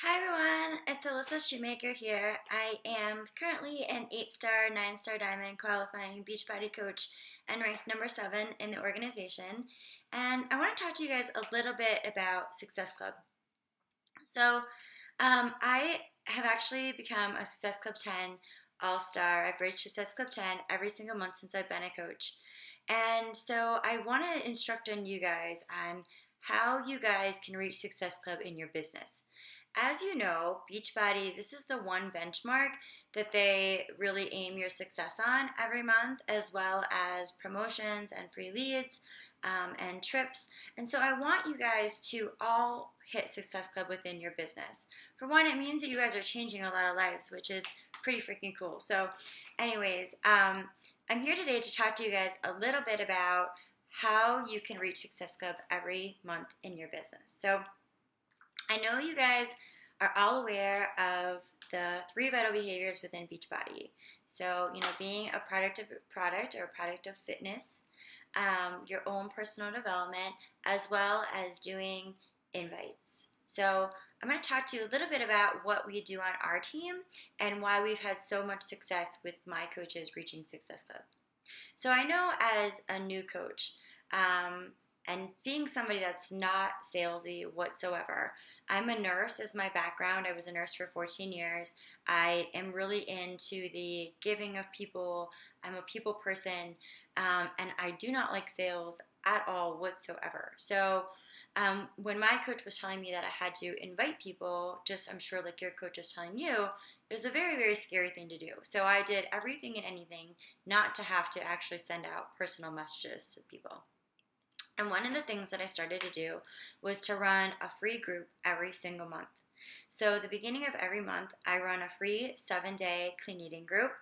Hi everyone, it's Alyssa Schomaker here. I am currently an 8-star, 9-star diamond qualifying Beachbody coach and ranked number 7 in the organization. And I want to talk to you guys a little bit about Success Club. I have actually become a Success Club 10 All-Star. I've reached Success Club 10 every single month since I've been a coach. And so I want to instruct on you guys on how you guys can reach Success Club in your business. As you know, Beachbody, this is the one benchmark that they really aim your success on every month, as well as promotions and free leads and trips. And so I want you guys to all hit Success Club within your business. For one, it means that you guys are changing a lot of lives, which is pretty freaking cool. So, anyways, I'm here today to talk to you guys a little bit about how you can reach Success Club every month in your business. So, I know you guys are all aware of the 3 vital behaviors within Beachbody. So, being a product or a product of fitness, your own personal development, as well as doing invites. So, I'm going to talk to you a little bit about what we do on our team and why we've had so much success with my coaches reaching Success Club. So, I know as a new coach, and being somebody that's not salesy whatsoever, I'm a nurse as my background. I was a nurse for 14 years. I am really into the giving of people. I'm a people person, and I do not like sales at all whatsoever. So when my coach was telling me that I had to invite people, just I'm sure like your coach is telling you, it was a very, very scary thing to do. So I did everything and anything not to have to actually send out personal messages to people. And one of the things that I started to do was to run a free group every single month. So, the beginning of every month, I run a free 7-day clean eating group,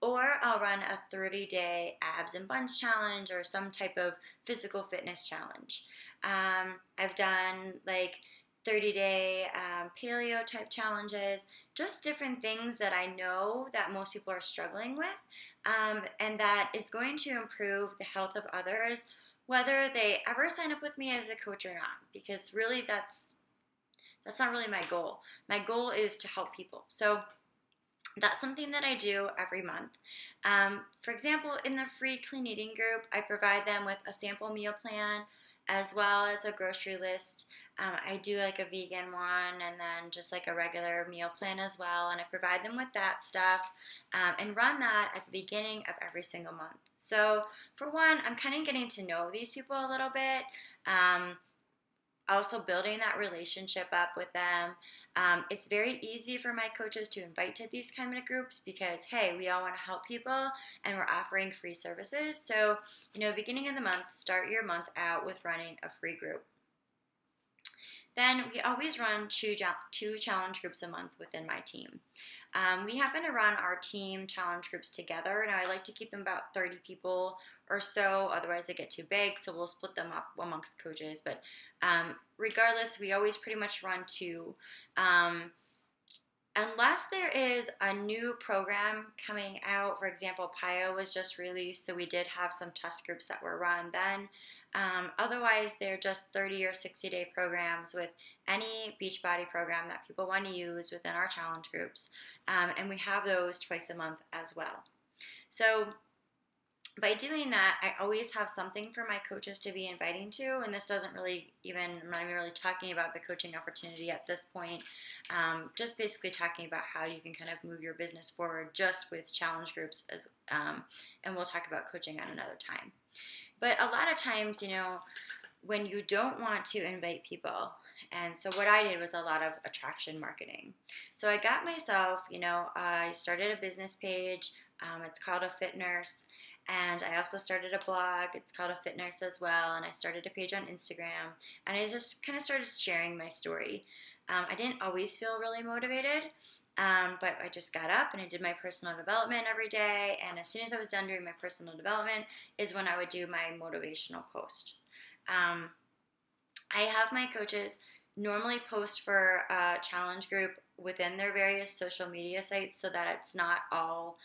or I'll run a 30-day abs and buns challenge or some type of physical fitness challenge. I've done like 30-day paleo type challenges, just different things that I know that most people are struggling with, and that is going to improve the health of others whether they ever sign up with me as a coach or not, because really that's not really my goal. My goal is to help people. So that's something that I do every month. For example, in the free clean eating group, I provide them with a sample meal plan as well as a grocery list. I do like a vegan one and then just like a regular meal plan as well. And I provide them with that stuff and run that at the beginning of every single month. So, for one, I'm kind of getting to know these people a little bit. Also building that relationship up with them. It's very easy for my coaches to invite to these kind of groups because, hey, we all want to help people and we're offering free services. So, beginning of the month, start your month out with running a free group. Then we always run two challenge groups a month within my team. We happen to run our team challenge groups together. Now, I like to keep them about 30 people or so, otherwise they get too big, so we'll split them up amongst coaches. But regardless, we always pretty much run 2. Unless there is a new program coming out, for example, PIO was just released, so we did have some test groups that were run then. Otherwise, they're just 30 or 60-day programs with any Beachbody program that people want to use within our challenge groups. And we have those twice a month as well. So by doing that, I always have something for my coaches to be inviting to, and this doesn't really I'm not even really talking about the coaching opportunity at this point, just basically talking about how you can kind of move your business forward just with challenge groups, and we'll talk about coaching at another time. But a lot of times, when you don't want to invite people, and so what I did was a lot of attraction marketing. So I got myself, I started a business page. It's called A Fit Nurse. And I also started a blog. It's called A Fit Nurse as well. And I started a page on Instagram. And I just kind of started sharing my story. I didn't always feel really motivated, but I just got up and I did my personal development every day. And as soon as I was done doing my personal development is when I would do my motivational post. I have my coaches normally post for a challenge group within their various social media sites so that it's not all,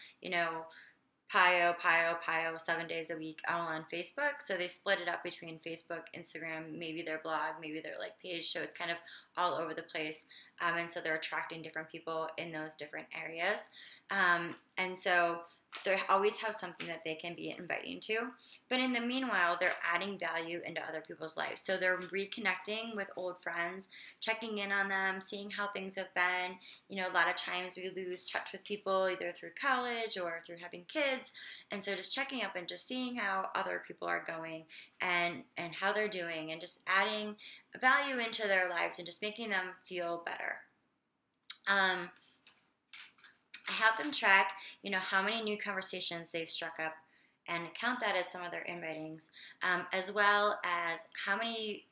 pio 7 days a week all on Facebook. So they split it up between Facebook, Instagram, maybe their blog, maybe their like page. So it's kind of all over the place. And so they're attracting different people in those different areas. And so they always have something that they can be inviting to. But in the meanwhile, they're adding value into other people's lives. So they're reconnecting with old friends, checking in on them, seeing how things have been. You know, a lot of times we lose touch with people either through college or through having kids. And so just checking up and just seeing how other people are going and how they're doing and just adding value into their lives and just making them feel better. I have them track, you know, how many new conversations they've struck up and count that as some of their invitings, as well as how many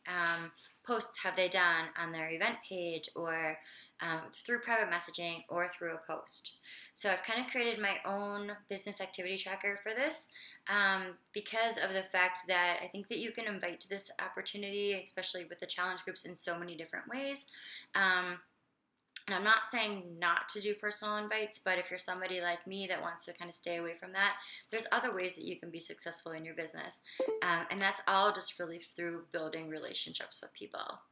posts have they done on their event page or through private messaging or through a post. So I've kind of created my own business activity tracker for this because of the fact that I think that you can invite to this opportunity, especially with the challenge groups, in so many different ways. And I'm not saying not to do personal invites, but if you're somebody like me that wants to kind of stay away from that, there's other ways that you can be successful in your business. And that's all just really through building relationships with people.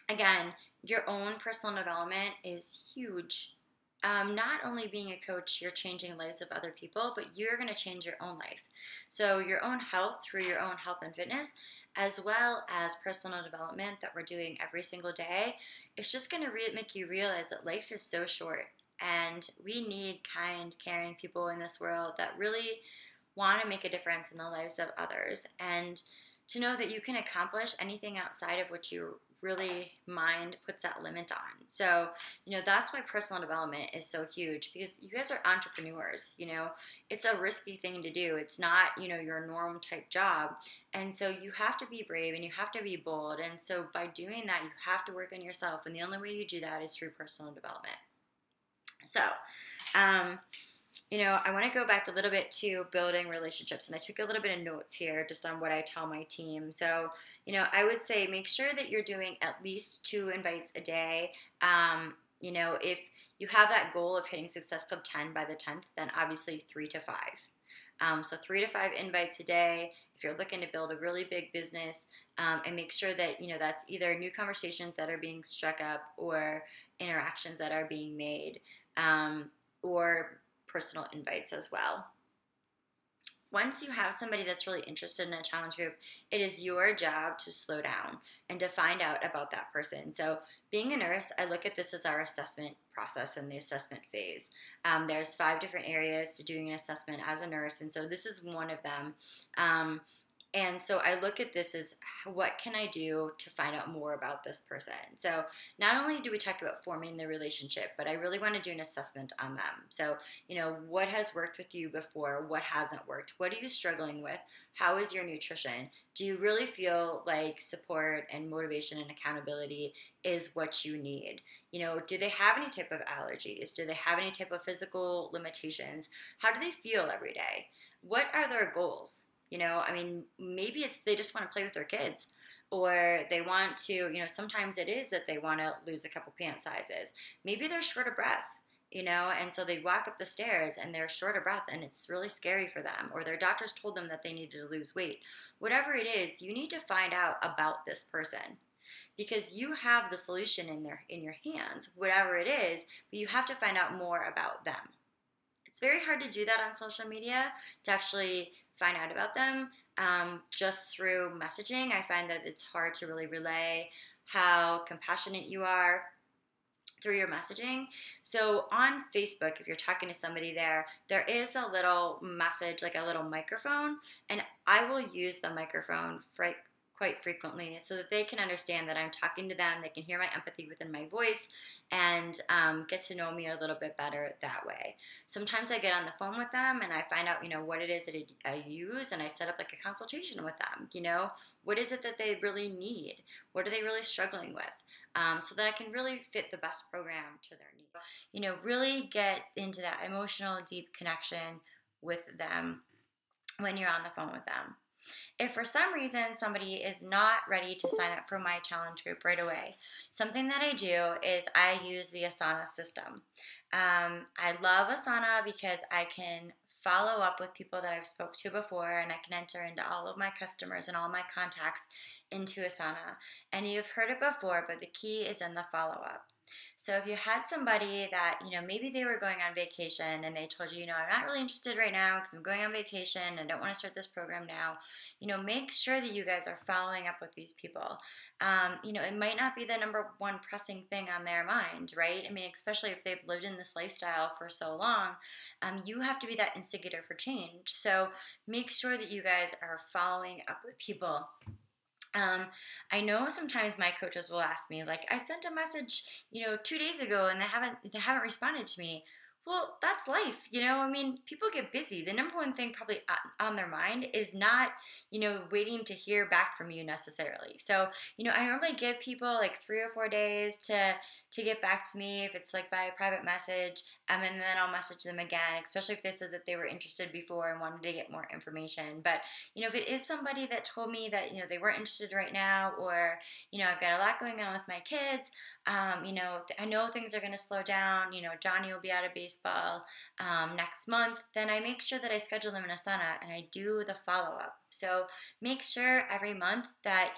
Again, your own personal development is huge. Not only being a coach, you're changing lives of other people, but you're going to change your own life. So your own health through your own health and fitness, as well as personal development that we're doing every single day, it's just going to make you realize that life is so short and we need kind, caring people in this world that really want to make a difference in the lives of others, and to know that you can accomplish anything outside of what your really mind puts that limit on. So, you know, that's why personal development is so huge, because you guys are entrepreneurs. You know, it's a risky thing to do. It's not, you know, your norm type job. And so you have to be brave and you have to be bold. And so by doing that, you have to work on yourself. And the only way you do that is through personal development. So, you know, I want to go back a little bit to building relationships, and I took a little bit of notes here just on what I tell my team. So, you know, I would say make sure that you're doing at least 2 invites a day. You know, if you have that goal of hitting Success Club 10 by the 10th, then obviously 3 to 5. So 3 to 5 invites a day if you're looking to build a really big business, and make sure that, you know, that's either new conversations that are being struck up or interactions that are being made, or personal invites as well. Once you have somebody that's really interested in a challenge group, it is your job to slow down and to find out about that person. So being a nurse, I look at this as our assessment process and the assessment phase. There's 5 different areas to doing an assessment as a nurse, and so this is one of them. And so I look at this as, what can I do to find out more about this person? So not only do we talk about forming the relationship, but I really want to do an assessment on them. So, you know, what has worked with you before? What hasn't worked? What are you struggling with? How is your nutrition? Do you really feel like support and motivation and accountability is what you need? You know, do they have any type of allergies? Do they have any type of physical limitations? How do they feel every day? What are their goals? You know, I mean, maybe it's they just want to play with their kids, or they want to, you know, sometimes it is that they want to lose a couple pant sizes. Maybe they're short of breath, you know, and so they walk up the stairs and they're short of breath and it's really scary for them, or their doctors told them that they needed to lose weight. Whatever it is, you need to find out about this person, because you have the solution in your hands, whatever it is, but you have to find out more about them. It's very hard to do that on social media, to actually find out about them just through messaging. I find that it's hard to really relay how compassionate you are through your messaging. So on Facebook, if you're talking to somebody there is a little message, like a little microphone, and I will use the microphone quite frequently so that they can understand that I'm talking to them. They can hear my empathy within my voice and get to know me a little bit better that way. Sometimes I get on the phone with them and I find out, you know, what it is that I use, and I set up like a consultation with them. You know, what is it that they really need? What are they really struggling with? So that I can really fit the best program to their needs. You know, really get into that emotional, deep connection with them when you're on the phone with them. If for some reason somebody is not ready to sign up for my challenge group right away, something that I do is I use the Asana system. I love Asana because I can follow up with people that I've spoke to before, and I can enter into all of my customers and all my contacts into Asana. And you've heard it before, but the key is in the follow-up. So if you had somebody that, maybe they were going on vacation and they told you, I'm not really interested right now because I'm going on vacation and don't want to start this program now, make sure that you guys are following up with these people. It might not be the number one pressing thing on their mind, right? I mean, especially if they've lived in this lifestyle for so long, you have to be that instigator for change. So make sure that you guys are following up with people. I know sometimes my coaches will ask me, like, I sent a message, 2 days ago and they haven't responded to me. Well, that's life, I mean, people get busy. The number one thing probably on their mind is not, waiting to hear back from you necessarily. So, I normally give people like 3 or 4 days to get back to me if it's like by a private message, and then I'll message them again, especially if they said that they were interested before and wanted to get more information. But if it is somebody that told me that, they weren't interested right now, or, I've got a lot going on with my kids, I know things are going to slow down, Johnny will be out of baseball next month, then I make sure that I schedule them in Asana and I do the follow-up. So make sure every month that,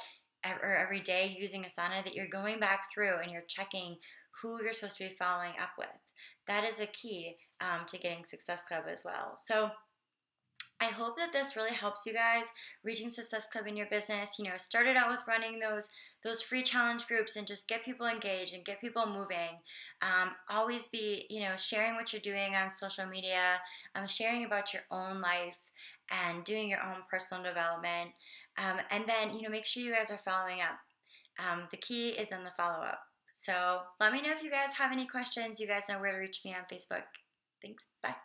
or every day using Asana, that you're going back through and you're checking who you're supposed to be following up with. That is a key to getting Success Club as well. So I hope that this really helps you guys reaching Success Club in your business. Started out with running those free challenge groups and just get people engaged and get people moving. Always be, sharing what you're doing on social media, sharing about your own life and doing your own personal development. And then, make sure you guys are following up. The key is in the follow-up. So let me know if you guys have any questions. You guys know where to reach me on Facebook. Thanks. Bye.